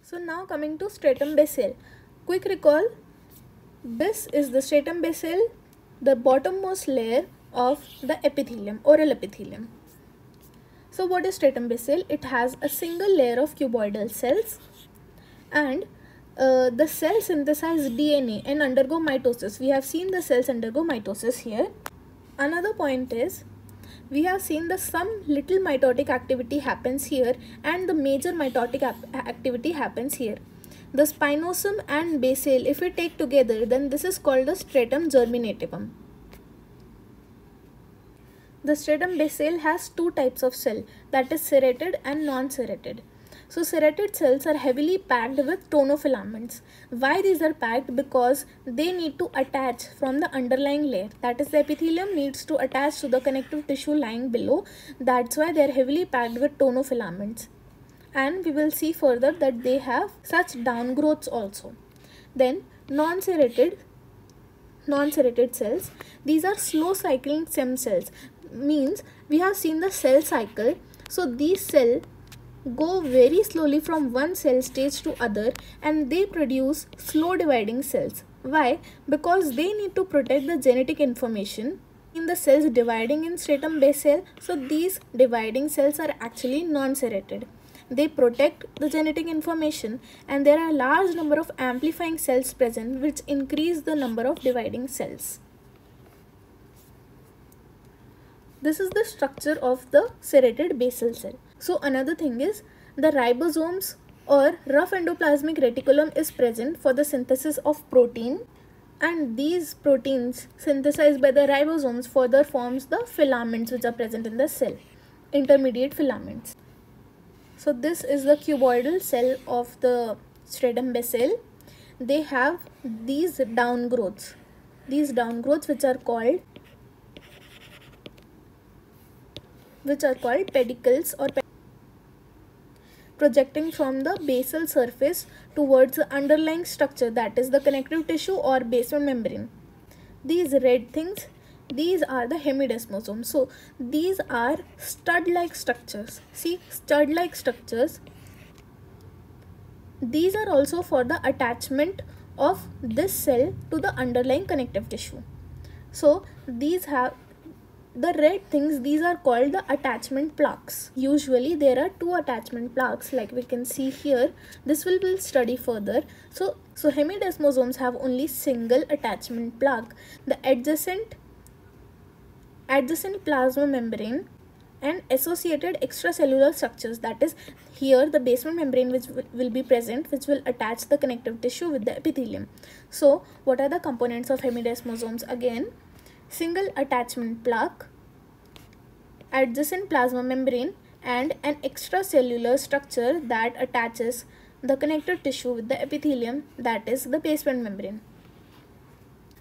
So now coming to stratum basale. Quick recall, this is the stratum basale, the bottommost layer of the epithelium, oral epithelium. So what is stratum basale? It has a single layer of cuboidal cells, and the cells synthesize DNA and undergo mitosis. We have seen the cells undergo mitosis here. Another point is, we have seen that some little mitotic activity happens here and the major mitotic activity happens here. The spinosum and basale, if we take together, then this is called the stratum germinativum. The stratum basale has two types of cell, that is serrated and non-serrated. So serrated cells are heavily packed with tonofilaments. Why these are packed? Because they need to attach from the underlying layer. That is, the epithelium needs to attach to the connective tissue lying below. That's why they are heavily packed with tonofilaments. And we will see further that they have such downgrowths also. Then non-serrated cells, these are slow cycling stem cells. Means we have seen the cell cycle. So these cells go very slowly from one cell stage to other, and they produce slow dividing cells. Why? Because they need to protect the genetic information in the cells dividing in stratum basale. So these dividing cells are actually non-serrated. They protect the genetic information, and there are a large number of amplifying cells present which increase the number of dividing cells. This is the structure of the serrated basal cell. So another thing is, the ribosomes or rough endoplasmic reticulum is present for the synthesis of protein, and these proteins synthesized by the ribosomes further forms the filaments which are present in the cell, intermediate filaments. So this is the cuboidal cell of the stratum basale. They have these downgrowths which are called pedicles, or projecting from the basal surface towards the underlying structure, that is the connective tissue or basement membrane. These red things, these are the hemidesmosomes. So these are stud-like structures. See, stud-like structures. These are also for the attachment of this cell to the underlying connective tissue. So these have the red things, these are called the attachment plaques. Usually there are two attachment plaques, like we can see here. This will study further. So hemidesmosomes have only single attachment plaque. The adjacent plasma membrane and associated extracellular structures, that is here the basement membrane which will be present, which will attach the connective tissue with the epithelium. So what are the components of hemidesmosomes? Again, single attachment plaque, adjacent plasma membrane, and an extracellular structure that attaches the connective tissue with the epithelium, that is the basement membrane.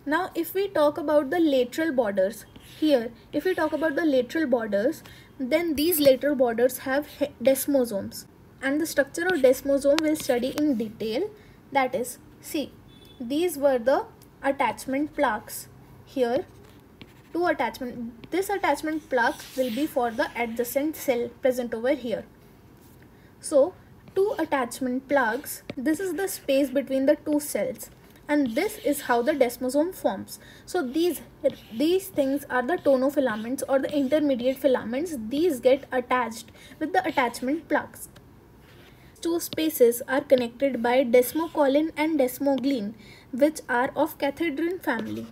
Now if we talk about the lateral borders, here if we talk about the lateral borders, then these lateral borders have desmosomes, and the structure of desmosome we'll study in detail. That is, see, these were the attachment plaques. Here this attachment plaque will be for the adjacent cell present over here. So two attachment plaques, this is the space between the two cells, and this is how the desmosome forms. So these things are the tonofilaments or the intermediate filaments. These get attached with the attachment plaques. Two spaces are connected by desmocollin and desmoglein, which are of cathedrin family.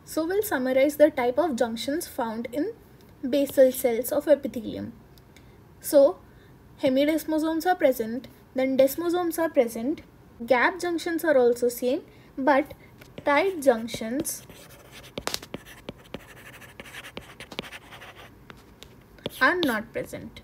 So we'll summarize the type of junctions found in basal cells of epithelium. So hemidesmosomes are present, then desmosomes are present, gap junctions are also seen, but tight junctions are not present.